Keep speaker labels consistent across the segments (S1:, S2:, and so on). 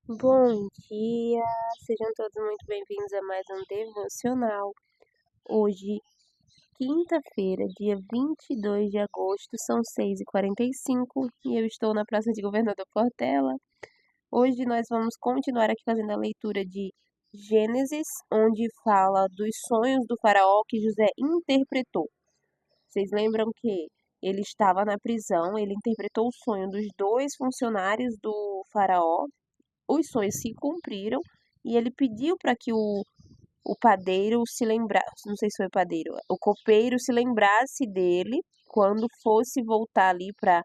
S1: Bom dia, sejam todos muito bem-vindos a mais um devocional. Hoje, quinta-feira, dia 22 de agosto, são 6h45 e eu estou na Praça de Governador Portela. Hoje nós vamos continuar aqui fazendo a leitura de Gênesis, onde fala dos sonhos do faraó que José interpretou. Vocês lembram que ele estava na prisão, ele interpretou o sonho dos dois funcionários do faraó. Os sonhos se cumpriram e ele pediu para que o padeiro se lembrasse, não sei se foi padeiro, o copeiro se lembrasse dele quando fosse voltar ali para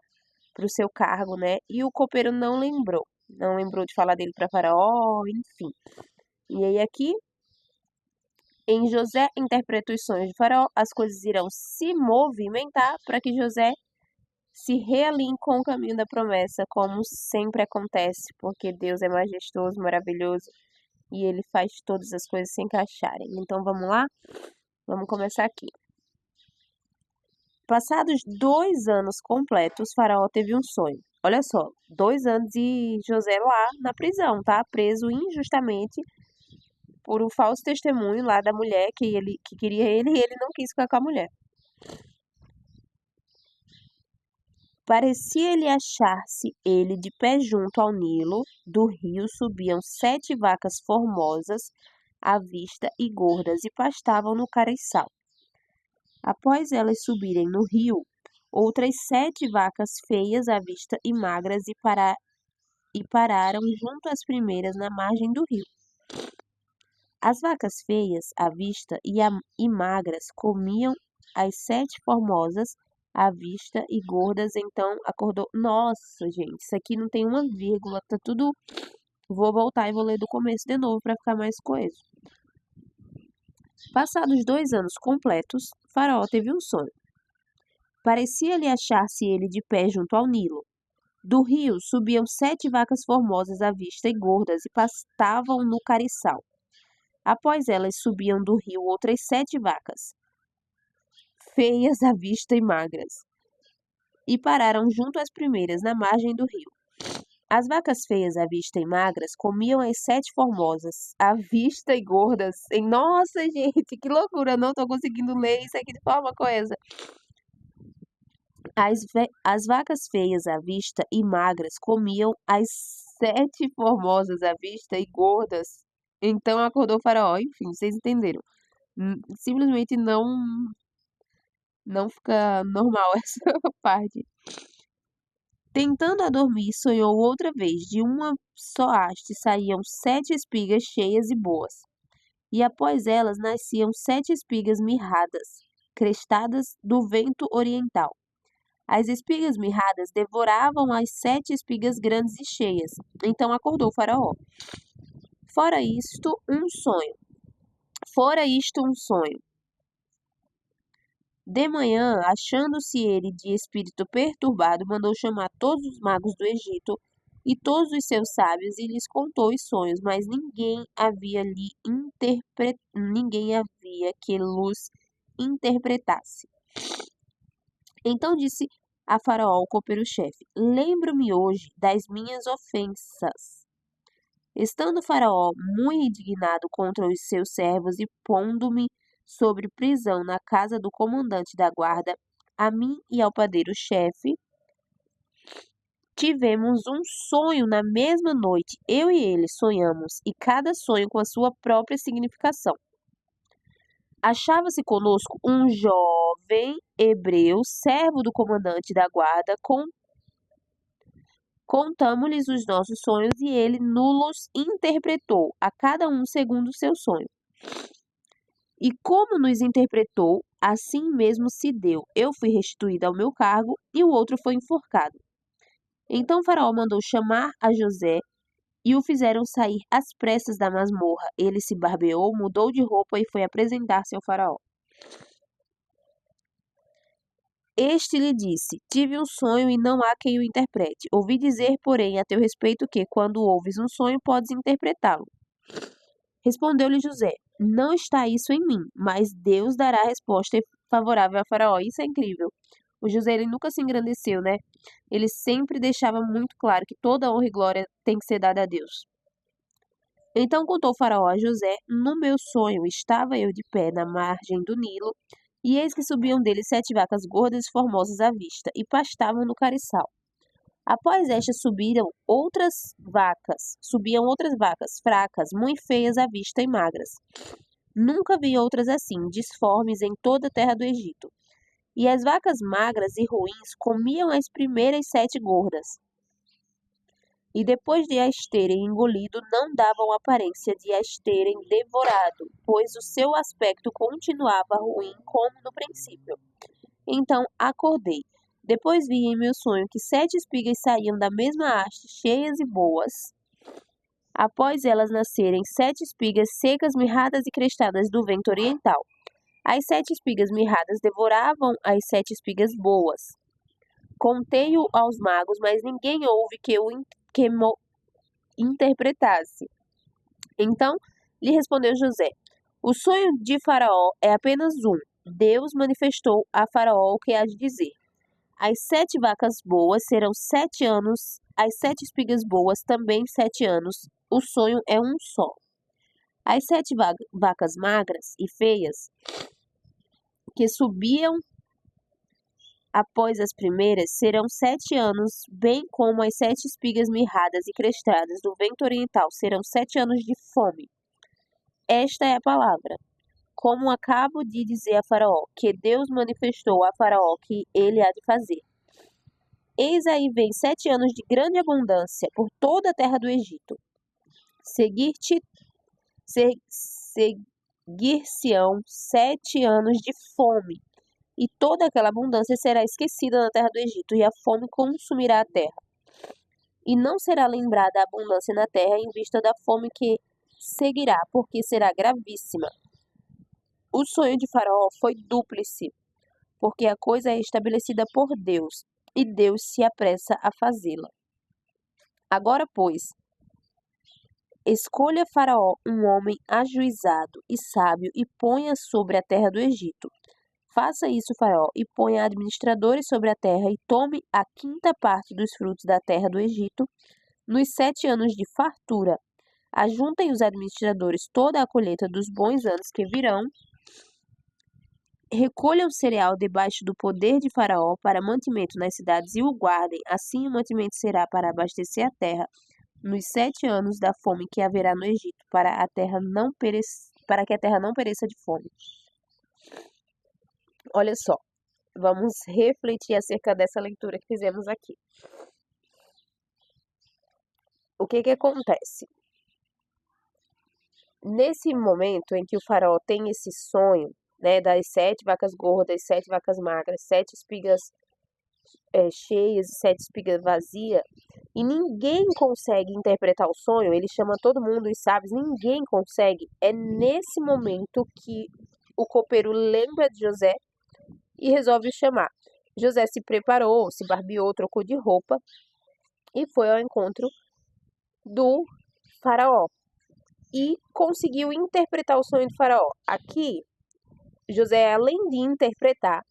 S1: o seu cargo, né? E o copeiro não lembrou de falar dele para Faraó, enfim. E aí aqui, em José interpreta os sonhos de Faraó, as coisas irão se movimentar para que José se realinhe com o caminho da promessa, como sempre acontece, porque Deus é majestoso, maravilhoso e ele faz todas as coisas se encaixarem. Então vamos lá? Vamos começar aqui. Passados 2 anos completos, Faraó teve um sonho. Olha só, 2 anos e José lá na prisão, tá? Preso injustamente por um falso testemunho lá da mulher que queria ele e ele não quis ficar com a mulher. Parecia-lhe achar-se ele de pé junto ao Nilo, do rio subiam 7 vacas formosas à vista e gordas e pastavam no cariçal. Após elas subirem no rio, outras 7 vacas feias à vista e magras e pararam junto às primeiras na margem do rio. As vacas feias à vista e magras comiam as 7 formosas à vista e gordas, então acordou. Nossa, gente, isso aqui não tem uma vírgula, tá tudo. Vou voltar e vou ler do começo de novo para ficar mais coeso. Passados 2 anos completos, Faraó teve um sonho. Parecia-lhe achar-se ele de pé junto ao Nilo. Do rio subiam 7 vacas formosas à vista e gordas e pastavam no cariçal. Após elas subiam do rio outras 7 vacas, feias à vista e magras, e pararam junto às primeiras na margem do rio. As vacas feias à vista e magras comiam as 7 formosas, à vista e gordas. Nossa, gente, que loucura! Eu não estou conseguindo ler isso aqui de forma coesa. As vacas feias à vista e magras comiam as 7 formosas à vista e gordas. Então acordou o faraó. Enfim, vocês entenderam. Simplesmente não fica normal essa parte. Tentando a dormir, sonhou outra vez. De uma só haste saíam 7 espigas cheias e boas. E após elas nasciam 7 espigas mirradas, crestadas do vento oriental. As espigas mirradas devoravam as 7 espigas grandes e cheias. Então acordou o faraó. Fora isto, um sonho. De manhã, achando-se ele de espírito perturbado, mandou chamar todos os magos do Egito e todos os seus sábios e lhes contou os sonhos, mas ninguém havia que lhes interpretasse. Então disse a Faraó, o copeiro-chefe: Lembro-me hoje das minhas ofensas. Estando Faraó muito indignado contra os seus servos e pondo-me sobre prisão na casa do comandante da guarda, a mim e ao padeiro-chefe, tivemos um sonho na mesma noite. Eu e ele sonhamos, e cada sonho com a sua própria significação. Achava-se conosco um jovem hebreu, servo do comandante da guarda. Contamos-lhes os nossos sonhos e ele nos interpretou, a cada um segundo o seu sonho. E como nos interpretou, assim mesmo se deu. Eu fui restituída ao meu cargo e o outro foi enforcado. Então Faraó mandou chamar a José e o fizeram sair às pressas da masmorra. Ele se barbeou, mudou de roupa e foi apresentar-se ao Faraó. Este lhe disse: Tive um sonho e não há quem o interprete. Ouvi dizer, porém, a teu respeito que, quando ouves um sonho, podes interpretá-lo. Respondeu-lhe José: Não está isso em mim, mas Deus dará a resposta favorável a Faraó. Isso é incrível. O José ele nunca se engrandeceu, né? Ele sempre deixava muito claro que toda honra e glória tem que ser dada a Deus. Então contou Faraó a José: no meu sonho estava eu de pé na margem do Nilo, e eis que subiam dele 7 vacas gordas e formosas à vista, e pastavam no cariçal. Após estas subiam outras vacas, fracas, muito feias à vista e magras. Nunca vi outras assim, disformes em toda a terra do Egito. E as vacas magras e ruins comiam as primeiras 7 gordas. E depois de as terem engolido, não davam aparência de as terem devorado, pois o seu aspecto continuava ruim como no princípio. Então acordei. Depois vi em meu sonho que 7 espigas saíam da mesma haste, cheias e boas. Após elas nascerem 7 espigas secas, mirradas e crestadas do vento oriental. As 7 espigas mirradas devoravam as 7 espigas boas. Contei-o aos magos, mas ninguém houve que interpretasse. Então lhe respondeu José: o sonho de Faraó é apenas um. Deus manifestou a Faraó o que há de dizer. As 7 vacas boas serão 7 anos, as 7 espigas boas também 7 anos. O sonho é um só. As 7 vacas magras e feias, que subiam após as primeiras, serão 7 anos, bem como as 7 espigas mirradas e crestadas do vento oriental serão 7 anos de fome. Esta é a palavra. Como acabo de dizer a Faraó, que Deus manifestou a Faraó que ele há de fazer. Eis aí vem 7 anos de grande abundância por toda a terra do Egito. Seguir-se-ão 7 anos de fome, e toda aquela abundância será esquecida na terra do Egito, e a fome consumirá a terra. E não será lembrada a abundância na terra em vista da fome que seguirá, porque será gravíssima. O sonho de Faraó foi dúplice, porque a coisa é estabelecida por Deus, e Deus se apressa a fazê-la. Agora, pois, escolha Faraó um homem ajuizado e sábio e ponha sobre a terra do Egito. Faça isso, Faraó, e ponha administradores sobre a terra e tome a 5ª parte dos frutos da terra do Egito nos 7 anos de fartura. Ajuntem os administradores toda a colheita dos bons anos que virão. Recolham o cereal debaixo do poder de Faraó para mantimento nas cidades e o guardem. Assim o mantimento será para abastecer a terra nos 7 anos da fome que haverá no Egito, para que a terra não pereça de fome. Olha só, vamos refletir acerca dessa leitura que fizemos aqui. O que acontece? Nesse momento em que o Faraó tem esse sonho, né, das 7 vacas gordas, 7 vacas magras, 7 espigas cheias e 7 espigas vazias, e ninguém consegue interpretar o sonho, ele chama todo mundo, os sábios, ninguém consegue. É nesse momento que o copeiro lembra de José e resolve o chamar. José se preparou, se barbeou, trocou de roupa e foi ao encontro do Faraó e conseguiu interpretar o sonho do Faraó. Aqui, José, além de interpretar,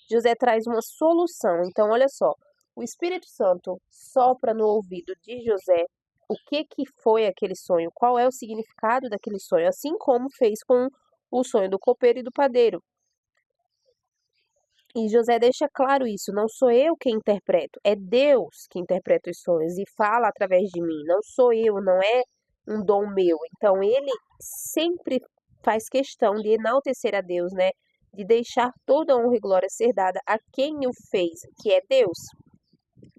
S1: José traz uma solução. Então, olha só, o Espírito Santo sopra no ouvido de José o que foi aquele sonho, qual é o significado daquele sonho, assim como fez com o sonho do copeiro e do padeiro. E José deixa claro isso, não sou eu quem interpreto, é Deus que interpreta os sonhos e fala através de mim, não sou eu, não é um dom meu. Então ele sempre faz questão de enaltecer a Deus, né? De deixar toda a honra e glória ser dada a quem o fez, que é Deus.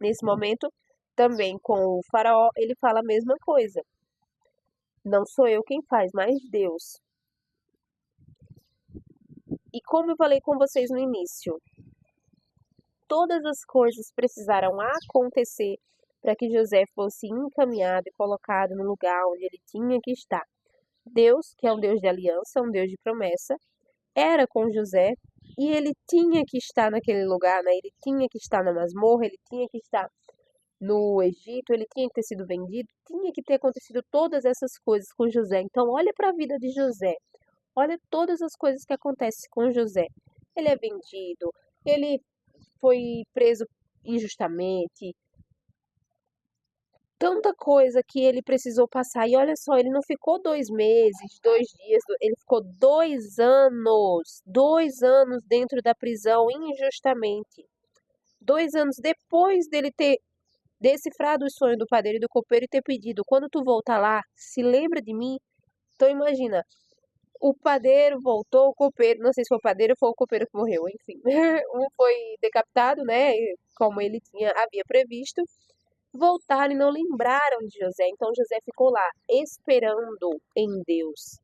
S1: Nesse momento, também com o Faraó, ele fala a mesma coisa. Não sou eu quem faz, mas Deus. E como eu falei com vocês no início, todas as coisas precisaram acontecer para que José fosse encaminhado e colocado no lugar onde ele tinha que estar. Deus, que é um Deus de aliança, um Deus de promessa, era com José e ele tinha que estar naquele lugar, né? Ele tinha que estar na masmorra, ele tinha que estar no Egito, ele tinha que ter sido vendido, tinha que ter acontecido todas essas coisas com José. Então, olha para a vida de José. Olha todas as coisas que acontecem com José. Ele é vendido, ele foi preso injustamente, tanta coisa que ele precisou passar. E olha só, ele não ficou 2 meses, 2 dias, ele ficou 2 anos, 2 anos dentro da prisão injustamente. 2 anos depois dele ter decifrado o sonho do padeiro e do copeiro e ter pedido, quando tu voltar lá, se lembra de mim? Então imagina, o padeiro voltou, o copeiro, não sei se foi o padeiro ou foi o copeiro que morreu, enfim. Um foi decapitado, né, como ele havia previsto. Voltaram e não lembraram de José. Então José ficou lá esperando em Deus.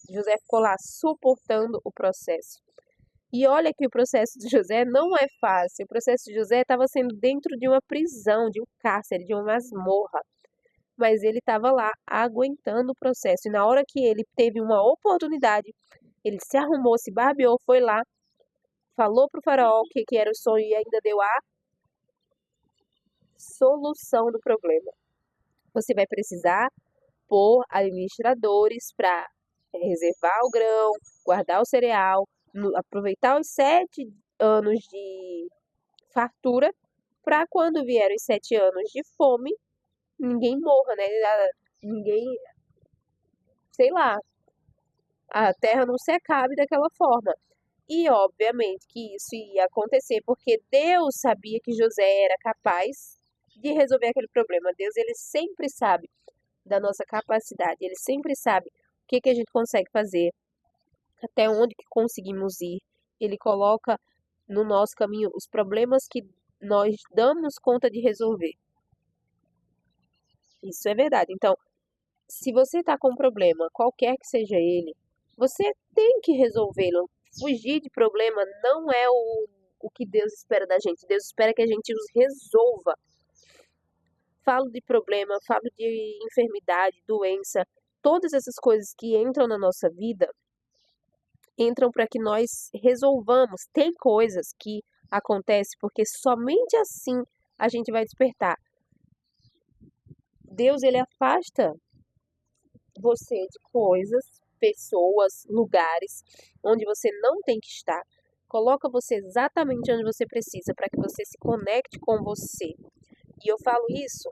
S1: José ficou lá suportando o processo. E olha que o processo de José não é fácil. O processo de José estava sendo dentro de uma prisão, de um cárcere, de uma masmorra. Mas ele estava lá aguentando o processo. E na hora que ele teve uma oportunidade, ele se arrumou, se barbeou, foi lá, falou para o faraó o que era o sonho e ainda deu a solução do problema. Você vai precisar pôr administradores para reservar o grão, guardar o cereal, aproveitar os 7 anos de fartura para quando vier os 7 anos de fome, ninguém morra, né? Ninguém, sei lá, a terra não se acabe daquela forma. E obviamente que isso ia acontecer porque Deus sabia que José era capaz de resolver aquele problema. Deus, ele sempre sabe da nossa capacidade, ele sempre sabe o que a gente consegue fazer, até onde que conseguimos ir. Ele coloca no nosso caminho os problemas que nós damos conta de resolver. Isso é verdade. Então, se você está com um problema, qualquer que seja ele, você tem que resolvê-lo. Fugir de problema não é o que Deus espera da gente. Deus espera que a gente os resolva. Falo de problema, falo de enfermidade, doença, todas essas coisas que entram na nossa vida, entram para que nós resolvamos. Tem coisas que acontecem porque somente assim a gente vai despertar. Deus, ele afasta você de coisas, pessoas, lugares onde você não tem que estar. Coloca você exatamente onde você precisa para que você se conecte com você. E eu falo isso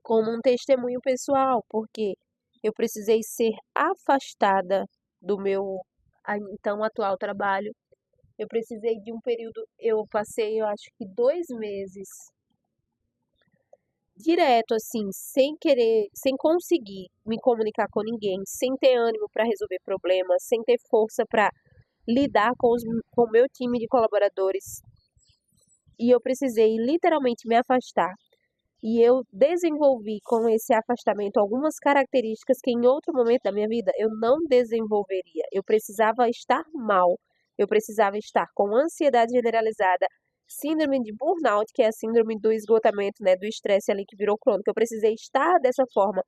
S1: como um testemunho pessoal, porque eu precisei ser afastada do meu então atual trabalho. Eu precisei de um período, eu passei, eu acho que 2 meses direto, assim, sem querer, sem conseguir me comunicar com ninguém, sem ter ânimo para resolver problemas, sem ter força para lidar com o meu time de colaboradores. E eu precisei literalmente me afastar. E eu desenvolvi com esse afastamento algumas características que em outro momento da minha vida eu não desenvolveria. Eu precisava estar mal, eu precisava estar com ansiedade generalizada, síndrome de burnout, que é a síndrome do esgotamento, né, do estresse ali que virou crônico. Eu precisei estar dessa forma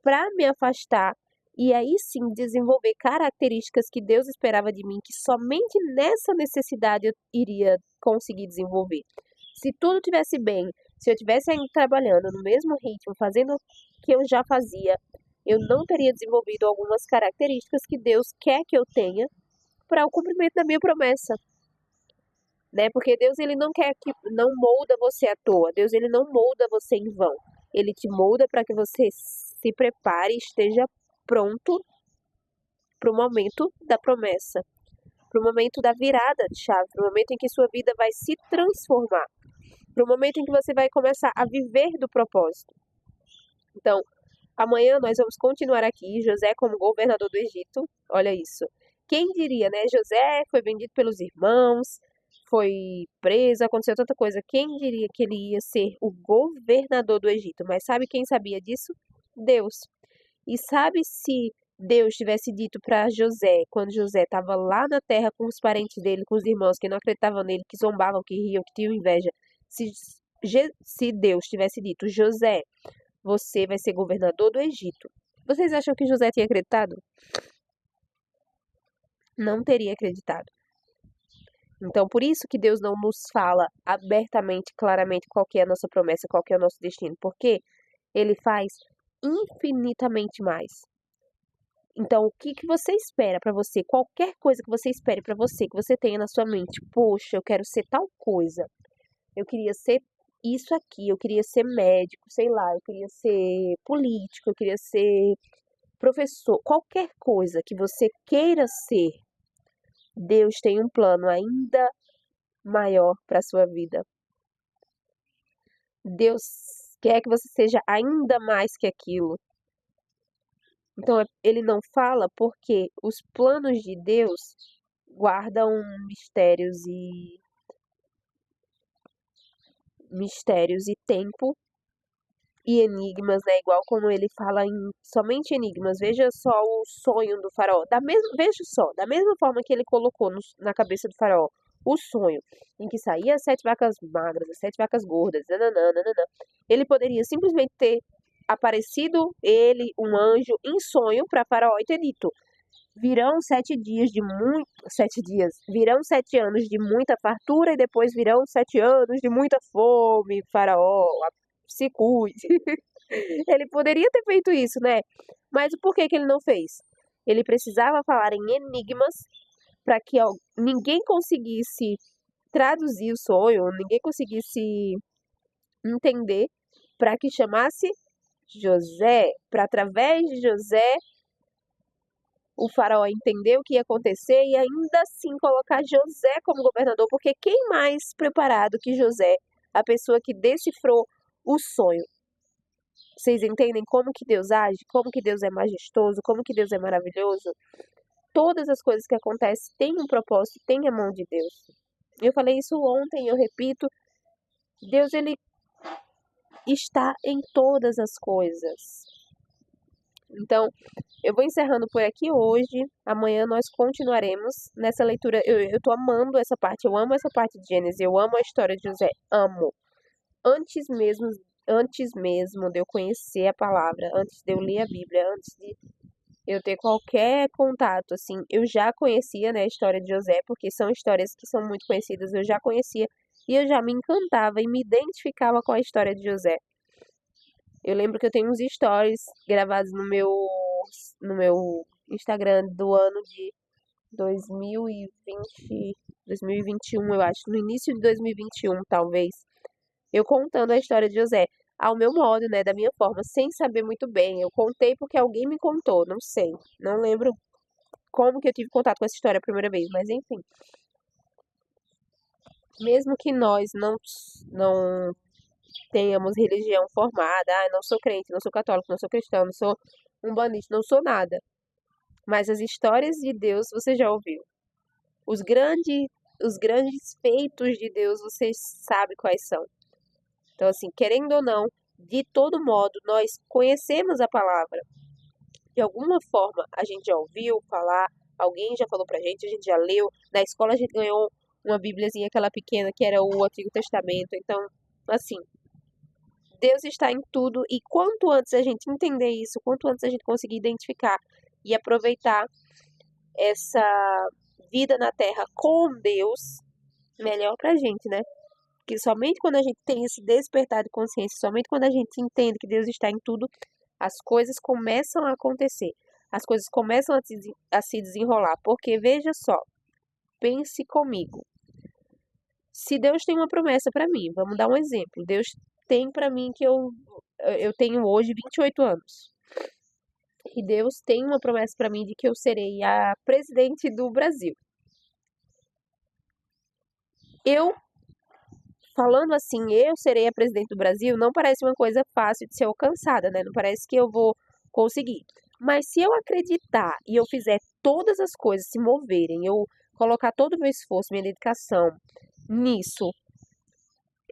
S1: para me afastar e aí sim desenvolver características que Deus esperava de mim, que somente nessa necessidade eu iria conseguir desenvolver. Se tudo tivesse bem, se eu tivesse ainda trabalhando no mesmo ritmo, fazendo o que eu já fazia, eu não teria desenvolvido algumas características que Deus quer que eu tenha para o cumprimento da minha promessa, né? Porque Deus, ele não quer que não molda você à toa. Deus, ele não molda você em vão. Ele te molda para que você se prepare e esteja pronto para o momento da promessa, para o momento da virada de chave, para o momento em que sua vida vai se transformar, para o momento em que você vai começar a viver do propósito. Então, amanhã nós vamos continuar aqui, José como governador do Egito. Olha isso. Quem diria, né? José foi vendido pelos irmãos, foi preso, aconteceu tanta coisa. Quem diria que ele ia ser o governador do Egito? Mas sabe quem sabia disso? Deus. E sabe se Deus tivesse dito para José, quando José estava lá na terra com os parentes dele, com os irmãos que não acreditavam nele, que zombavam, que riam, que tinham inveja, se Deus tivesse dito, José, você vai ser governador do Egito, vocês acham que José tinha acreditado? Não teria acreditado. Então, por isso que Deus não nos fala abertamente, claramente, qual que é a nossa promessa, qual que é o nosso destino, porque Ele faz infinitamente mais. Então, o que você espera para você? Qualquer coisa que você espere para você, que você tenha na sua mente. Poxa, eu quero ser tal coisa. Eu queria ser isso aqui, eu queria ser médico, sei lá, eu queria ser político, eu queria ser professor, qualquer coisa que você queira ser, Deus tem um plano ainda maior para a sua vida. Deus quer que você seja ainda mais que aquilo. Então, ele não fala porque os planos de Deus guardam mistérios e tempo e enigmas, né? Igual como ele fala em somente enigmas. Veja só o sonho do faraó. Veja só, da mesma forma que ele colocou na cabeça do faraó o sonho em que saía as 7 vacas magras, as 7 vacas gordas, nananã, nananã. Ele poderia simplesmente ter aparecido ele, um anjo, em sonho para faraó e ter dito: virão 7 anos de muita fartura e depois virão 7 anos de muita fome, faraó, se cuide. Ele poderia ter feito isso, né? Mas por que ele não fez? Ele precisava falar em enigmas para que ninguém conseguisse traduzir o sonho, ninguém conseguisse entender, para que chamasse José, para através de José o faraó entender o que ia acontecer e ainda assim colocar José como governador, porque quem mais preparado que José, a pessoa que decifrou o sonho? Vocês entendem como que Deus age? Como que Deus é majestoso? Como que Deus é maravilhoso? Todas as coisas que acontecem têm um propósito, têm a mão de Deus. Eu falei isso ontem, eu repito. Deus, ele está em todas as coisas. Então, eu vou encerrando por aqui hoje. Amanhã nós continuaremos nessa leitura. Eu tô amando essa parte. Eu amo essa parte de Gênesis. Eu amo a história de José. Amo. Antes mesmo de eu conhecer a palavra, antes de eu ler a Bíblia, antes de eu ter qualquer contato, assim, eu já conhecia, né, a história de José, porque são histórias que são muito conhecidas, eu já conhecia e eu já me encantava e me identificava com a história de José. Eu lembro que eu tenho uns stories gravados no meu Instagram do ano de 2020, 2021, eu acho, no início de 2021, talvez, eu contando a história de José, ao meu modo, né, da minha forma, sem saber muito bem. Eu contei porque alguém me contou, não sei, não lembro como que eu tive contato com essa história a primeira vez, mas enfim. Mesmo que nós não tenhamos religião formada, não sou crente, não sou católico, não sou cristão, não sou umbandista, não sou nada. Mas as histórias de Deus você já ouviu. Os grandes feitos de Deus você sabe quais são. Então, assim, querendo ou não, de todo modo, nós conhecemos a palavra. De alguma forma, a gente já ouviu falar, alguém já falou pra gente, a gente já leu. Na escola a gente ganhou uma bíbliazinha, aquela pequena, que era o Antigo Testamento. Então, assim, Deus está em tudo e quanto antes a gente entender isso, quanto antes a gente conseguir identificar e aproveitar essa vida na Terra com Deus, melhor pra gente, né? Que somente quando a gente tem esse despertar de consciência, somente quando a gente entende que Deus está em tudo, as coisas começam a acontecer. As coisas começam a se desenrolar. Porque veja só, pense comigo. Se Deus tem uma promessa para mim, vamos dar um exemplo. Deus tem para mim que eu tenho hoje 28 anos. E Deus tem uma promessa para mim de que eu serei a presidente do Brasil. Falando assim, eu serei a presidente do Brasil, não parece uma coisa fácil de ser alcançada, né? Não parece que eu vou conseguir. Mas se eu acreditar e eu fizer todas as coisas se moverem, eu colocar todo o meu esforço, minha dedicação nisso,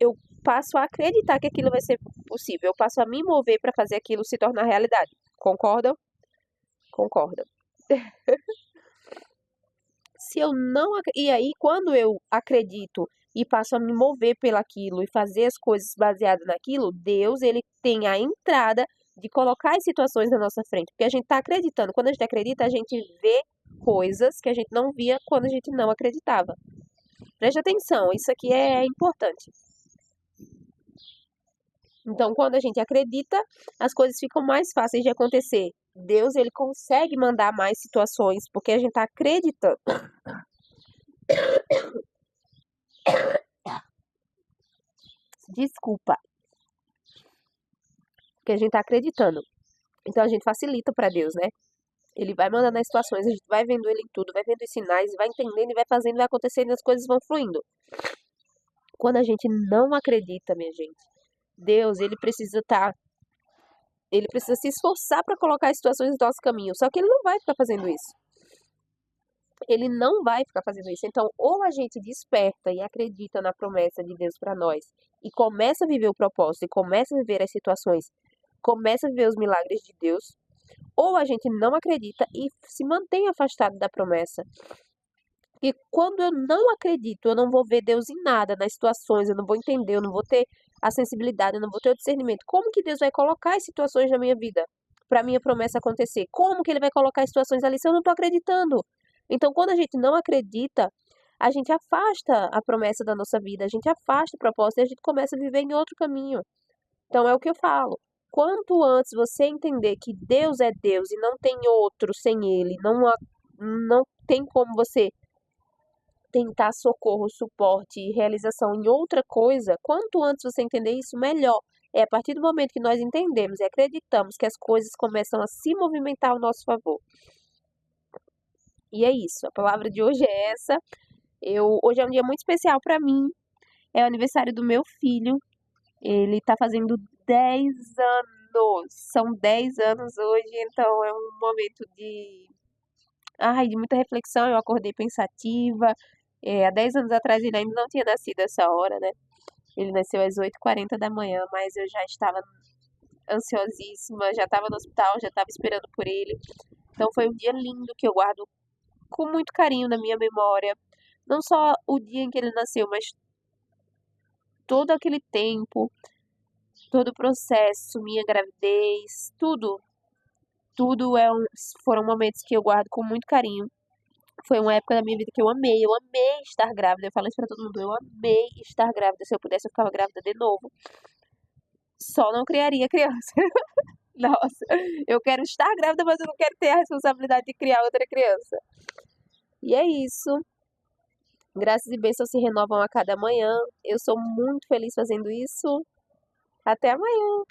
S1: eu passo a acreditar que aquilo vai ser possível. Eu passo a me mover para fazer aquilo se tornar realidade. Concordam? Concordam. Se eu não. E aí, quando eu acredito e passo a me mover pelaquilo e fazer as coisas baseadas naquilo, Deus, ele tem a entrada de colocar as situações na nossa frente. Porque a gente está acreditando. Quando a gente acredita, a gente vê coisas que a gente não via quando a gente não acreditava. Preste atenção, isso aqui é importante. Então, quando a gente acredita, as coisas ficam mais fáceis de acontecer. Deus, ele consegue mandar mais situações porque a gente está acreditando. Desculpa, porque a gente tá acreditando. Então a gente facilita para Deus, né? Ele vai mandando as situações, a gente vai vendo ele em tudo, vai vendo os sinais, vai entendendo e vai fazendo, vai acontecendo e as coisas vão fluindo. Quando a gente não acredita, minha gente, Deus, ele precisa se esforçar para colocar as situações no nosso caminho, só que ele não vai ficar fazendo isso. Ele não vai ficar fazendo isso. Então, ou a gente desperta e acredita na promessa de Deus para nós e começa a viver o propósito e começa a viver as situações, começa a viver os milagres de Deus, ou a gente não acredita e se mantém afastado da promessa. E quando eu não acredito, eu não vou ver Deus em nada, nas situações, eu não vou entender, eu não vou ter a sensibilidade, eu não vou ter o discernimento. Como que Deus vai colocar as situações na minha vida para minha promessa acontecer? Como que ele vai colocar as situações ali se eu não estou acreditando? Então, quando a gente não acredita, a gente afasta a promessa da nossa vida, a gente afasta o propósito e a gente começa a viver em outro caminho. Então, é o que eu falo. Quanto antes você entender que Deus é Deus e não tem outro sem Ele, não tem como você tentar socorro, suporte e realização em outra coisa, quanto antes você entender isso, melhor. É a partir do momento que nós entendemos e acreditamos que as coisas começam a se movimentar ao nosso favor. E é isso. A palavra de hoje é essa. Hoje é um dia muito especial para mim. É o aniversário do meu filho. Ele tá fazendo 10 anos. São 10 anos hoje, então é um momento de muita reflexão. Eu acordei pensativa. Há 10 anos atrás ele ainda não tinha nascido essa hora, né? Ele nasceu às 8h40 da manhã, mas eu já estava ansiosíssima, já estava no hospital, já estava esperando por ele. Então foi um dia lindo que eu guardo com muito carinho na minha memória. Não só o dia em que ele nasceu, mas todo aquele tempo, todo o processo, minha gravidez, tudo. Foram momentos que eu guardo com muito carinho. Foi uma época da minha vida que eu amei estar grávida. Eu falo isso pra todo mundo, eu amei estar grávida. Se eu pudesse, eu ficava grávida de novo. Só não criaria criança. Nossa, eu quero estar grávida, mas eu não quero ter a responsabilidade de criar outra criança. E é isso. Graças e bênçãos se renovam a cada manhã. Eu sou muito feliz fazendo isso. Até amanhã.